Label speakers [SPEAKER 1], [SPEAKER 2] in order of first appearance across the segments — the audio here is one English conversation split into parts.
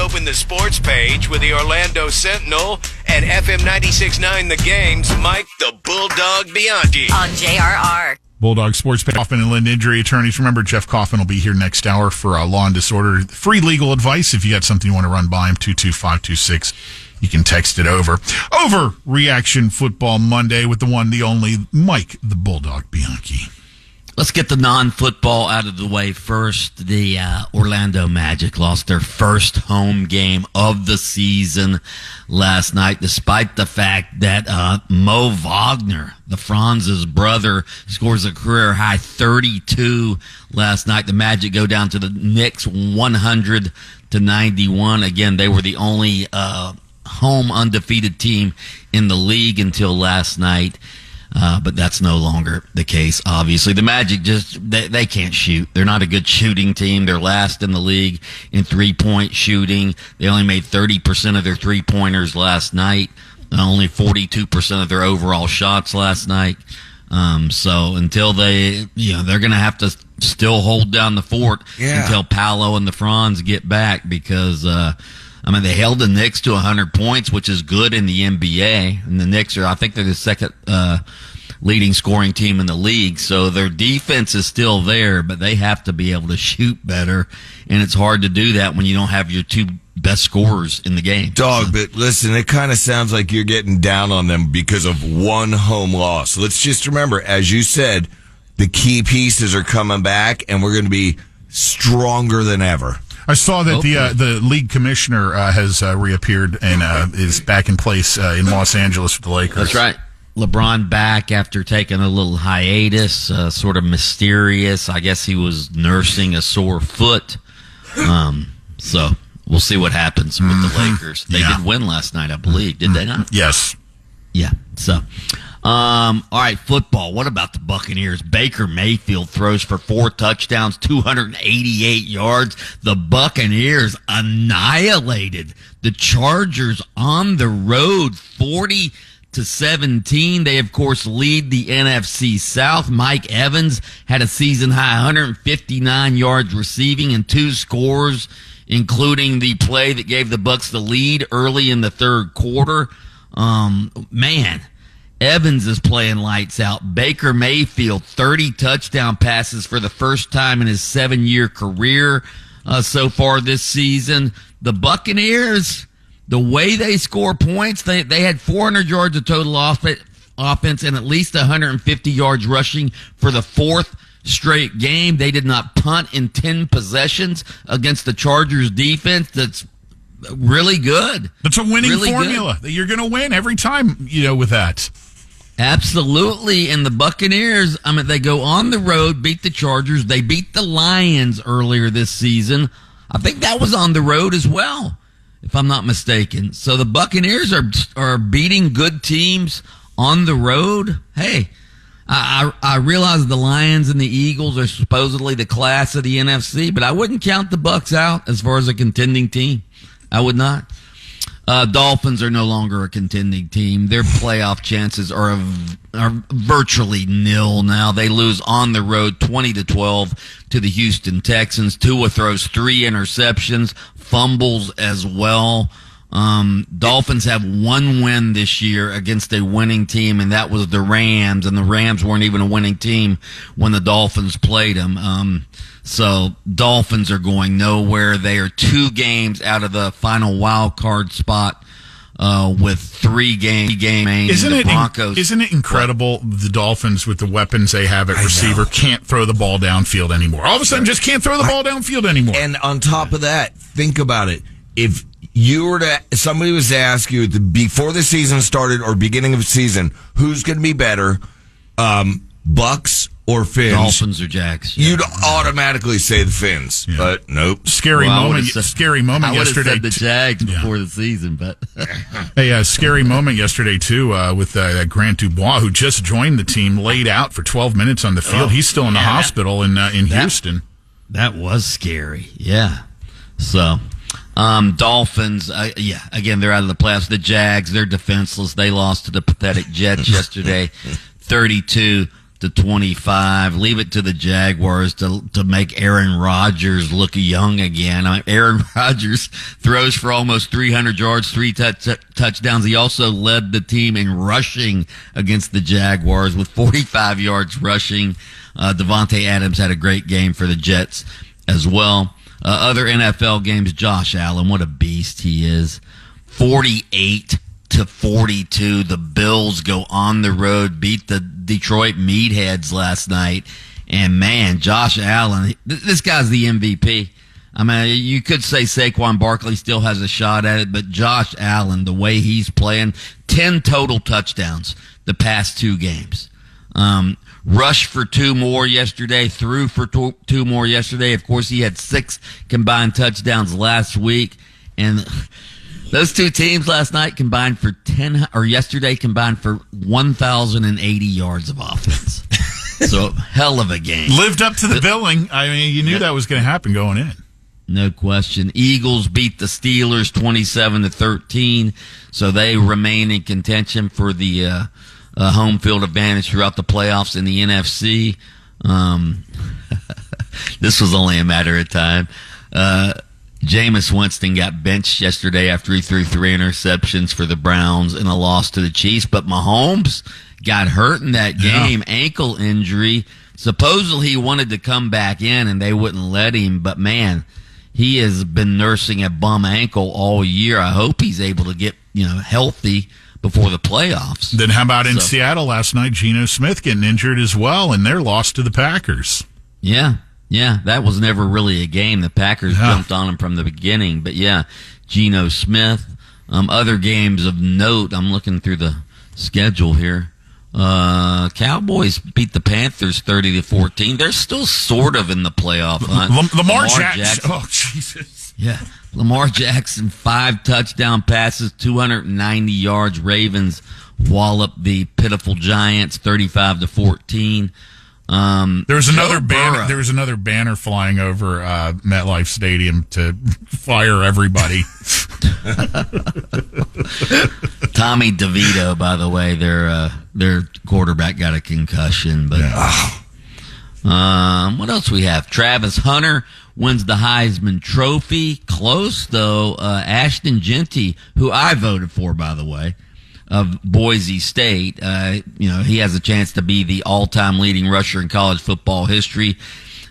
[SPEAKER 1] open the sports page with the Orlando Sentinel and FM 96.9 The Game's Mike the Bulldog Bianchi.
[SPEAKER 2] On JRR.
[SPEAKER 3] Bulldog Sports Pay. Kaufman and Lind injury attorneys. Remember, Jeff Kaufman will be here next hour for law and disorder. Free legal advice. If you got something you want to run by him, 22526. You can text it over. Overreaction Football Monday with the one, the only, Mike the Bulldog Bianchi.
[SPEAKER 4] Let's get the non-football out of the way first. The Orlando Magic lost their first home game of the season last night, despite the fact that Mo Wagner, the Franz's brother, scores a career-high 32 last night. The Magic go down to the Knicks 100-91. Again, they were the only home undefeated team in the league until last night. But that's no longer the case, obviously. The Magic they can't shoot. They're not a good shooting team. They're last in the league in three-point shooting. They only made 30% of their three-pointers last night, only 42% of their overall shots last night. So until they're going to have to still hold down the fort until Paolo and the Franz get back because, they held the Knicks to 100 points, which is good in the NBA. And the Knicks I think they're the second leading scoring team in the league. So their defense is still there, but they have to be able to shoot better. And it's hard to do that when you don't have your two best scorers in the game.
[SPEAKER 5] Dog, but listen, it kind of sounds like you're getting down on them because of one home loss. Let's just remember, as you said, the key pieces are coming back, and we're going to be stronger than ever.
[SPEAKER 3] I saw that the league commissioner has reappeared and is back in place in Los Angeles with the Lakers.
[SPEAKER 4] That's right. LeBron back after taking a little hiatus, sort of mysterious. I guess he was nursing a sore foot. So we'll see what happens with the Lakers. They did win last night, I believe. Did they not?
[SPEAKER 3] Yes.
[SPEAKER 4] Yeah. So, all right, football. What about the Buccaneers? Baker Mayfield throws for 4 touchdowns, 288 yards. The Buccaneers annihilated the Chargers on the road, 40-17. They, of course, lead the NFC South. Mike Evans had a season-high 159 yards receiving and 2 scores, including the play that gave the Bucs the lead early in the third quarter. Evans is playing lights out. Baker Mayfield, 30 touchdown passes for the first time in his 7-year career so far this season. The Buccaneers, the way they score points, they had 400 yards of total offense and at least 150 yards rushing for the 4th straight game. They did not punt in 10 possessions against the Chargers defense. That's really good.
[SPEAKER 3] That's a winning formula. Good. You're going to win every time, with that.
[SPEAKER 4] Absolutely. And the Buccaneers, they go on the road, beat the Chargers. They beat the Lions earlier this season. I think that was on the road as well, if I'm not mistaken. So the Buccaneers are beating good teams on the road. Hey, I realize the Lions and the Eagles are supposedly the class of the NFC, but I wouldn't count the Bucs out as far as a contending team. I would not. Dolphins are no longer a contending team. Their playoff chances are virtually nil now. They lose on the road 20-12 to the Houston Texans. Tua throws 3 interceptions, fumbles as well. Dolphins have 1 win this year against a winning team, and that was the Rams, and the Rams weren't even a winning team when the Dolphins played them. So Dolphins are going nowhere. They are 2 games out of the final wild card spot with 3 games.
[SPEAKER 3] Isn't it incredible the Dolphins with the weapons they have at receiver can't throw the ball downfield anymore? All of a sudden just can't throw the ball downfield anymore.
[SPEAKER 5] And on top of that, think about it. If somebody was to ask you before the season started or beginning of the season, who's going to be better, Bucks or Fins?
[SPEAKER 4] Dolphins or Jags.
[SPEAKER 5] You'd automatically say the Fins, but nope.
[SPEAKER 3] Scary moment yesterday.
[SPEAKER 4] I would have said the Jags before the season, but
[SPEAKER 3] scary moment yesterday too with Grant Dubois, who just joined the team, laid out for 12 minutes on the field. He's still in the hospital in Houston.
[SPEAKER 4] That was scary. Yeah. So. Dolphins, again, they're out of the playoffs. The Jags, they're defenseless. They lost to the pathetic Jets yesterday, 32-17. to 25. Leave it to the Jaguars to make Aaron Rodgers look young again. Aaron Rodgers throws for almost 300 yards, 3 touchdowns. He also led the team in rushing against the Jaguars with 45 yards rushing. Devontae Adams had a great game for the Jets as well. Other NFL games, Josh Allen, what a beast he is. 48-42. The Bills go on the road, beat the Detroit Meatheads last night. And, man, Josh Allen, this guy's the MVP. I mean, you could say Saquon Barkley still has a shot at it, but Josh Allen, the way he's playing, 10 total touchdowns the past 2 games. Rushed for 2 more yesterday, threw for 2 more yesterday. Of course, he had 6 combined touchdowns last week. And those 2 teams last night combined for yesterday combined for 1,080 yards of offense. So, hell of a game.
[SPEAKER 3] Lived up to the billing. I mean, you knew that was going to happen going in.
[SPEAKER 4] No question. Eagles beat the Steelers 27-13, so they remain in contention for the home field advantage throughout the playoffs in the NFC. This was only a matter of time. Jameis Winston got benched yesterday after he threw 3 interceptions for the Browns in a loss to the Chiefs, but Mahomes got hurt in that game, ankle injury. Supposedly he wanted to come back in and they wouldn't let him, but man, he has been nursing a bum ankle all year. I hope he's able to get, healthy before the playoffs.
[SPEAKER 3] Then how about in Seattle last night, Geno Smith getting injured as well, and their loss to the Packers.
[SPEAKER 4] Yeah, that was never really a game. The Packers jumped on him from the beginning, but Geno Smith. Other games of note, I'm looking through the schedule here. Cowboys beat the Panthers 30-14. They're still sort of in the playoff hunt.
[SPEAKER 3] Lamar Jackson. Oh, Jesus.
[SPEAKER 4] Yeah. Lamar Jackson, 5 touchdown passes, 290 yards. Ravens wallop the pitiful Giants 35-14.
[SPEAKER 3] There was another banner. There was another banner flying over MetLife Stadium to fire everybody.
[SPEAKER 4] Tommy DeVito, by the way, their quarterback got a concussion. But what else we have? Travis Hunter wins the Heisman Trophy. Close though. Ashton Genty, who I voted for, by the way, of Boise State. He has a chance to be the all-time leading rusher in college football history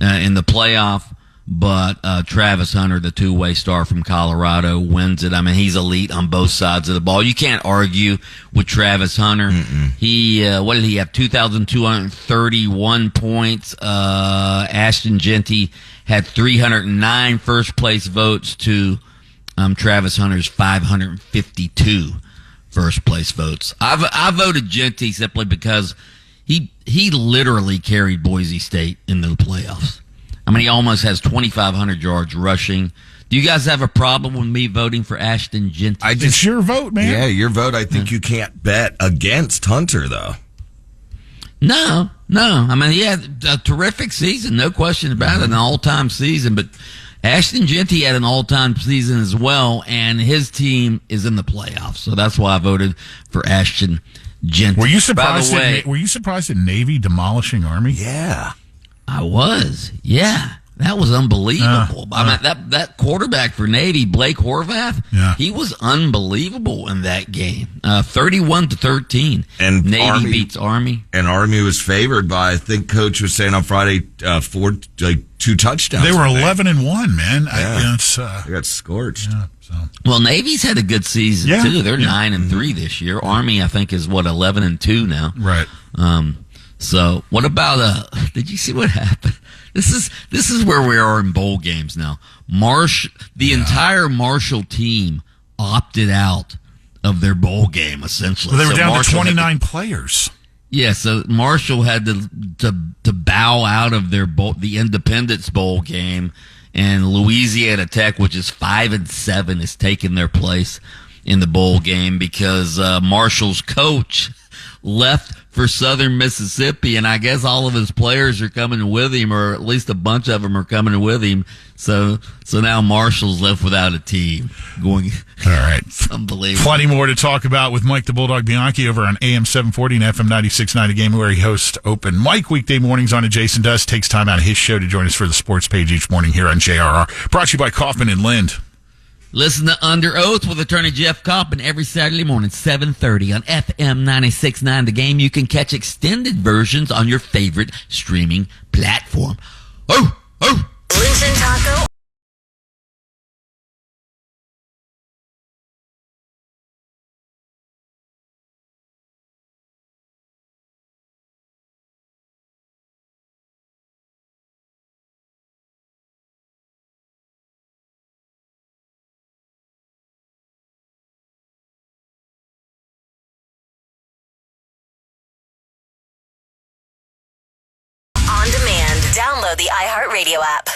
[SPEAKER 4] in the playoff. But Travis Hunter, the 2-way star from Colorado, wins it. I mean, he's elite on both sides of the ball. You can't argue with Travis Hunter. He what did he have? 2,231 points. Ashton Genty had 309 first-place votes to Travis Hunter's 552 first-place votes. I voted Genty simply because he literally carried Boise State into the playoffs. I mean, he almost has 2,500 yards rushing. Do you guys have a problem with me voting for Ashton Genty?
[SPEAKER 3] It's your vote, man.
[SPEAKER 5] Yeah, your vote. I think you can't bet against Hunter, though.
[SPEAKER 4] No. I mean, he had a terrific season, no question about it, an all-time season. But Ashton Genty had an all-time season as well, and his team is in the playoffs. So that's why I voted for Ashton Genty.
[SPEAKER 3] Were you surprised? Were you surprised at Navy demolishing Army?
[SPEAKER 5] Yeah.
[SPEAKER 4] I was, That was unbelievable. I mean, that quarterback for Navy, Blake Horvath, he was unbelievable in that game. 31-13.
[SPEAKER 5] And
[SPEAKER 4] Navy beats Army.
[SPEAKER 5] And Army was favored by, I think Coach was saying on Friday, 2 touchdowns.
[SPEAKER 3] They were 11-1, man.
[SPEAKER 5] Yeah. They got scorched.
[SPEAKER 3] Yeah,
[SPEAKER 4] Well, Navy's had a good season too. They're 9-3 this year. Army, I think, is 11-2 now.
[SPEAKER 3] Right.
[SPEAKER 4] So what about did you see what happened? This is where we are in bowl games now. The entire Marshall team opted out of their bowl game essentially.
[SPEAKER 3] Well, they were down
[SPEAKER 4] Marshall
[SPEAKER 3] to 29 players.
[SPEAKER 4] Yeah, so Marshall had to bow out of the Independence Bowl game, and Louisiana Tech, which is 5-7, is taking their place in the bowl game because Marshall's coach left for Southern Mississippi, and I guess all of his players are coming with him, or at least a bunch of them are coming with him. So now Marshall's left without a team. Going,
[SPEAKER 3] all right.
[SPEAKER 4] It's unbelievable.
[SPEAKER 3] Plenty more to talk about with Mike the Bulldog Bianchi over on AM 740 and FM 96.9 A Game, where he hosts Open Mike weekday mornings on it. Jason Does takes time out of his show to join us for the sports page each morning here on JRR. Brought to you by Kaufman and Lind.
[SPEAKER 4] Listen to Under Oath with attorney Jeff Coppin every Saturday morning, 7:30 on FM 96.9 The Game. You can catch extended versions on your favorite streaming platform. Oh!
[SPEAKER 2] Listen, Taco. On demand. Download the iHeartRadio app.